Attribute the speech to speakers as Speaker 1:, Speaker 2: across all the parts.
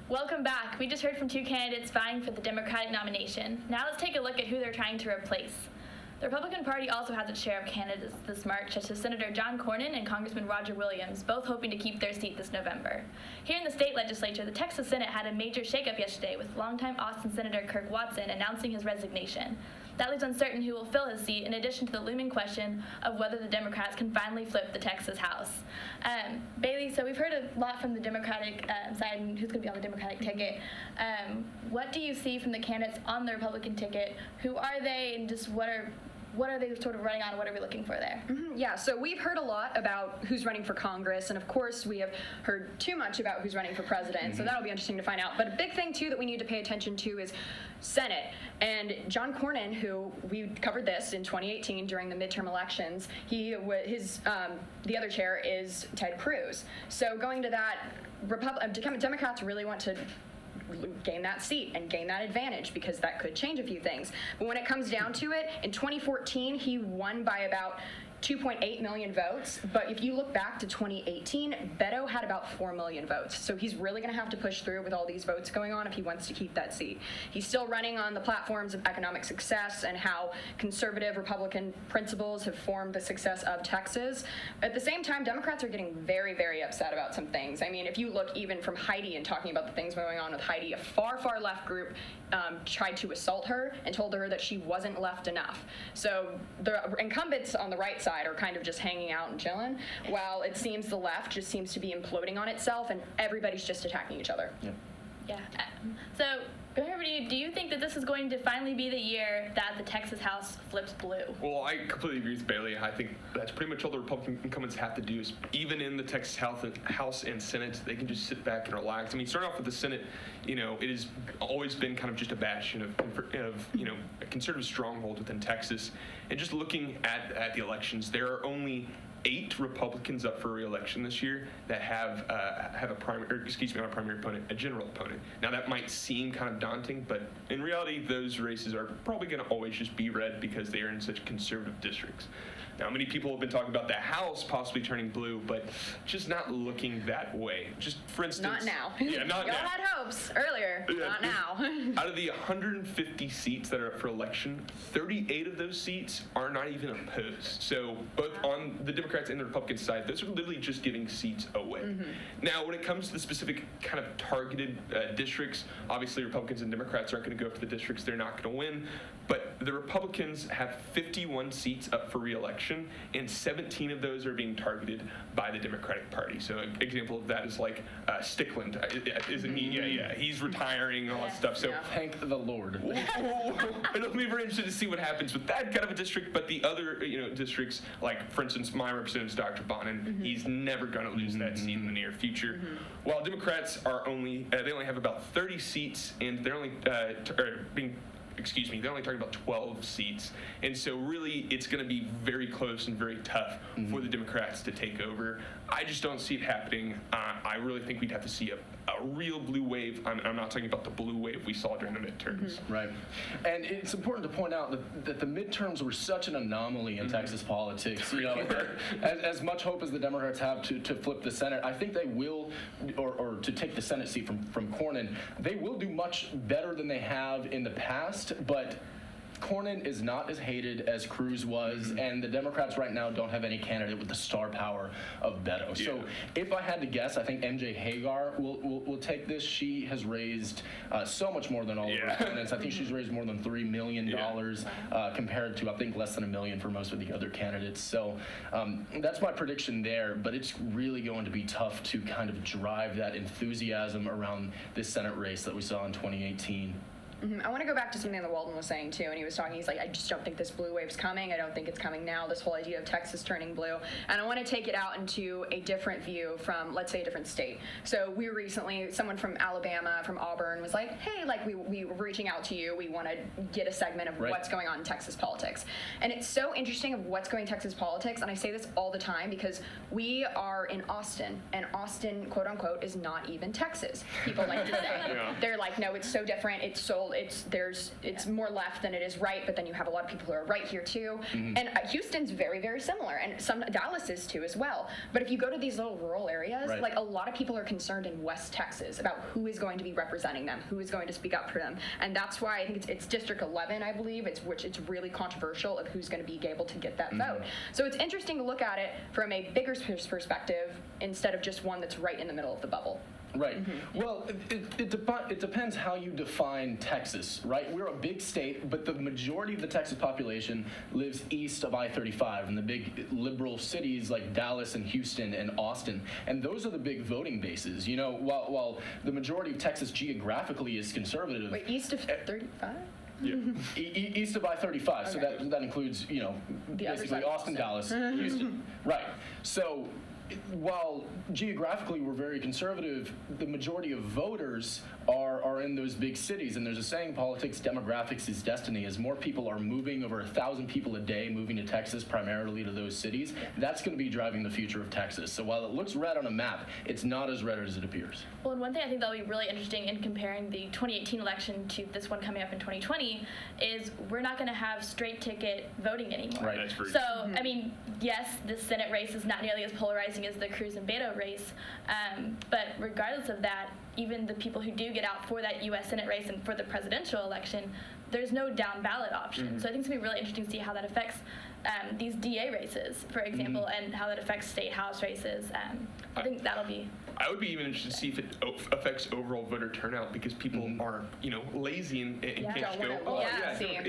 Speaker 1: Welcome back. We just heard from two candidates vying for the Democratic nomination. Now let's take a look at who they're trying to replace. The Republican Party also has its share of candidates this March, such as Senator John Cornyn and Congressman Roger Williams, both hoping to keep their seat this November. Here in the state legislature, the Texas Senate had a major shakeup yesterday, with longtime Austin Senator Kirk Watson announcing his resignation. That leaves uncertain who will fill his seat, in addition to the looming question of whether the Democrats can finally flip the Texas House. Baylee, so we've heard a lot from the Democratic side and who's going to be on the Democratic ticket. What do you see from the candidates on the Republican ticket? Who are they, and just what are they sort of running on, and what are we looking for there?
Speaker 2: Yeah, so we've heard a lot about who's running for Congress, and of course we have heard too much about who's running for president, so that'll be interesting to find out. But a big thing, too, that we need to pay attention to is Senate. And John Cornyn, who we covered this in 2018 during the midterm elections, the other chair is Ted Cruz. So going to that, Democrats really want to gain that seat and gain that advantage, because that could change a few things. But when it comes down to it, in 2014, he won by about 2.8 million votes, but if you look back to 2018, Beto had about 4 million votes. So he's really going to have to push through with all these votes going on if he wants to keep that seat. He's still running on the platforms of economic success and how conservative Republican principles have formed the success of Texas. At the same time, Democrats are getting very, very upset about some things. I mean, if you look even from Heidi and talking about the things going on with Heidi, a far, far left group tried to assault her and told her that she wasn't left enough. So the incumbents on the right side are kind of just hanging out and chilling, while it seems the left just seems to be imploding on itself and everybody's just attacking each other.
Speaker 1: Yeah. So, going over to you, do you think that this is going to finally be the year that the Texas House flips blue?
Speaker 3: Well, I completely agree with Baylee. I think that's pretty much all the Republican incumbents have to do is, even in the Texas House and Senate, they can just sit back and relax. I mean, starting off with the Senate, it has always been kind of just a bastion of a conservative stronghold within Texas. And just looking at the elections, there are only 8 Republicans up for re-election this year that have a primary opponent, a general opponent. Now that might seem kind of daunting, but in reality, those races are probably going to always just be red because they are in such conservative districts. Now, many people have been talking about the House possibly turning blue, but just not looking that way. Just for instance,
Speaker 2: not now.
Speaker 3: Yeah, not
Speaker 2: Y'all
Speaker 3: now.
Speaker 2: had hopes earlier. Yeah. Not now.
Speaker 3: Out of the 150 seats that are up for election, 38 of those seats are not even opposed. So both on the Democrats and the Republican side, those are literally just giving seats away. Now, when it comes to the specific kind of targeted districts, obviously Republicans and Democrats aren't going to go for the districts they're not going to win. But the Republicans have 51 seats up for re-election, and 17 of those are being targeted by the Democratic Party. So an example of that is like Stickland, isn't he? Yeah, he's retiring and all that stuff. So
Speaker 4: thank the Lord.
Speaker 3: It'll be very interesting to see what happens with that kind of a district. But the other districts, like for instance, my representative is Dr. Bonin. He's never going to lose that seat in the near future. While Democrats are only have about 30 seats, and they're only they're only talking about 12 seats. And so really it's going to be very close and very tough for the Democrats to take over. I just don't see it happening. I really think we'd have to see a real blue wave. I'm not talking about the blue wave we saw during the midterms.
Speaker 4: Right. And it's important to point out that the midterms were such an anomaly in Texas politics. As much hope as the Democrats have to flip the Senate, I think they will, or to take the Senate seat from Cornyn, they will do much better than they have in the past. But Cornyn is not as hated as Cruz was, and the Democrats right now don't have any candidate with the star power of Beto. So if I had to guess, I think MJ Hagar will take this. She has raised so much more than all of her opponents. I think she's raised more than $3 million compared to, I think, less than $1 million for most of the other candidates. So that's my prediction there, but it's really going to be tough to kind of drive that enthusiasm around this Senate race that we saw in 2018.
Speaker 2: I want to go back to something that Walton was saying, too, and he was talking, he's like, I just don't think this blue wave's coming. I don't think it's coming now, this whole idea of Texas turning blue. And I want to take it out into a different view from, let's say, a different state. So we recently, someone from Alabama, from Auburn, was like, hey, like, we were reaching out to you. We want to get a segment of what's going on in Texas politics. And it's so interesting of what's going in Texas politics, and I say this all the time because we are in Austin, and Austin, quote-unquote, is not even Texas, people like to say. They're like, no, it's so different. It's so well, it's more left than it is right, but then you have a lot of people who are right here too. And Houston's very, very similar, and some Dallas is too as well. But if you go to these little rural areas,
Speaker 4: Right.
Speaker 2: like a lot of people are concerned in West Texas about who is going to be representing them, who is going to speak up for them, and that's why I think it's District 11, I believe, it's really controversial of who's going to be able to get that vote. So it's interesting to look at it from a bigger perspective instead of just one that's right in the middle of the bubble.
Speaker 4: Right. Well, it depends how you define Texas, right? We're a big state, but the majority of the Texas population lives east of I-35 in the big liberal cities like Dallas and Houston and Austin. And those are the big voting bases. You know, while the majority of Texas geographically is conservative.
Speaker 2: Wait, east of 35?
Speaker 3: Yeah.
Speaker 4: East of I-35, so
Speaker 2: Okay.
Speaker 4: that includes, you know,
Speaker 2: The other
Speaker 4: basically
Speaker 2: side of
Speaker 4: Austin,
Speaker 2: Austin.
Speaker 4: Dallas, Houston. Right. So while geographically we're very conservative, the majority of voters are in those big cities. And there's a saying, politics, demographics is destiny. As more people are moving, over 1,000 people a day moving to Texas, primarily to those cities, that's going to be driving the future of Texas. So while it looks red on a map, it's not as red as it appears.
Speaker 1: Well, and one thing I think that'll be really interesting in comparing the 2018 election to this one coming up in 2020 is we're not going to have straight ticket voting anymore.
Speaker 4: Right.
Speaker 3: That's very
Speaker 1: So, I mean, yes, the Senate race is not nearly as polarizing as the Cruz and Beto race, but regardless of that, even the people who do get out for that U.S. Senate race and for the presidential election, there's no down ballot option. So I think it's going to be really interesting to see how that affects these DA races, for example, and how that affects state house races. I think that'll be...
Speaker 3: I would be even interested to see if it affects overall voter turnout because people are, you know, lazy and
Speaker 1: Yeah.
Speaker 3: can't just
Speaker 2: Don't
Speaker 3: go.
Speaker 2: wanna vote.
Speaker 3: yeah,
Speaker 2: See,
Speaker 3: yeah,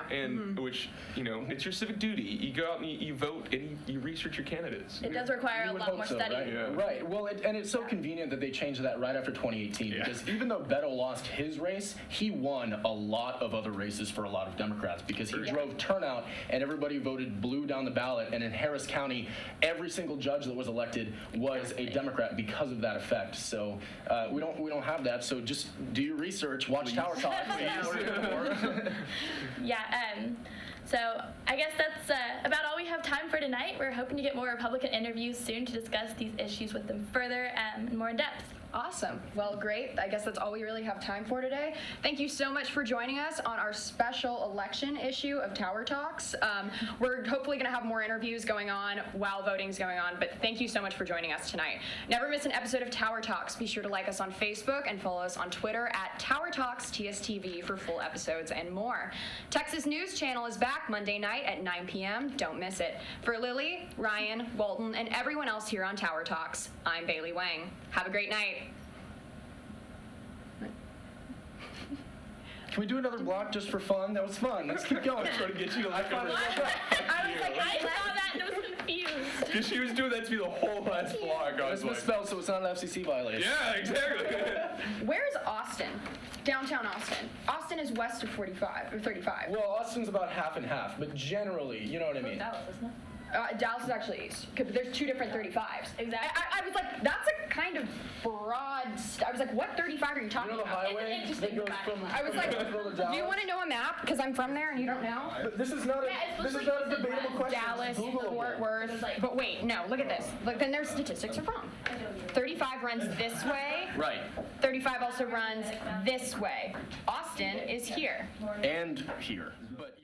Speaker 2: yeah.
Speaker 3: and which, you know, it's your civic duty. You go out and you vote and you research your candidates.
Speaker 1: It does require
Speaker 4: You
Speaker 1: a
Speaker 4: would
Speaker 1: lot
Speaker 4: hope
Speaker 1: more
Speaker 4: so,
Speaker 1: study.
Speaker 4: Right?
Speaker 3: Yeah.
Speaker 4: Right. Well, and it's so convenient that they changed that right after 2018
Speaker 3: Yeah.
Speaker 4: because even though Beto lost his race, he won a lot of other races for a lot of Democrats because he drove turnout and everybody voted blue down the ballot. And in Harris County, every single judge that was elected was a Democrat because of that effect. So we don't have that. So just do your research, watch Tower Talk.
Speaker 1: Yeah, so I guess that's about all we have time for tonight. We're hoping to get more Republican interviews soon to discuss these issues with them further and more in depth.
Speaker 2: Awesome. Well, great. I guess that's all we really have time for today. Thank you so much for joining us on our special election issue of Tower Talks. We're hopefully going to have more interviews going on while voting's going on, but thank you so much for joining us tonight. Never miss an episode of Tower Talks. Be sure to like us on Facebook and follow us on Twitter at Tower Talks TSTV for full episodes and more. Texas News Channel is back Monday night at 9 p.m. Don't miss it. For Lily, Ryan, Walton, and everyone else here on Tower Talks, I'm Baylee Wang. Have a great night.
Speaker 4: Can we do another block just for fun? That was fun. Let's keep going.
Speaker 3: Trying to get you to like
Speaker 1: I was like, I saw that and was confused.
Speaker 3: Because she was doing that to be the whole last block. I
Speaker 4: It's
Speaker 3: was like,
Speaker 4: misspelled, so it's not an FCC violation.
Speaker 3: yeah, exactly.
Speaker 2: Where's Austin? Downtown Austin. Austin is west of 45 or 35.
Speaker 4: Well, Austin's about half and half, but generally, you know what I mean.
Speaker 1: Dallas, isn't it?
Speaker 2: Dallas is actually east. There's two different 35s.
Speaker 1: Exactly.
Speaker 2: I was like, that's a kind of broad. I was like, what 35 are you talking
Speaker 4: You know the
Speaker 2: about?
Speaker 4: highway
Speaker 1: It's
Speaker 4: that goes from
Speaker 2: I was like,
Speaker 4: Nashville to
Speaker 2: do
Speaker 4: Dallas?
Speaker 2: you want to know a map? Because I'm from there and you don't know.
Speaker 4: But this is not a
Speaker 1: Yeah, it's
Speaker 4: this is
Speaker 1: supposed
Speaker 4: not
Speaker 1: to
Speaker 4: a
Speaker 1: be
Speaker 4: debatable
Speaker 1: red.
Speaker 4: question.
Speaker 2: Dallas,
Speaker 4: It's Googleable.
Speaker 2: Fort Worth. But wait, no, look at this. Look, then their statistics are wrong. 35 runs this way.
Speaker 4: Right.
Speaker 2: 35 also runs this way. Austin is here.
Speaker 4: And here. But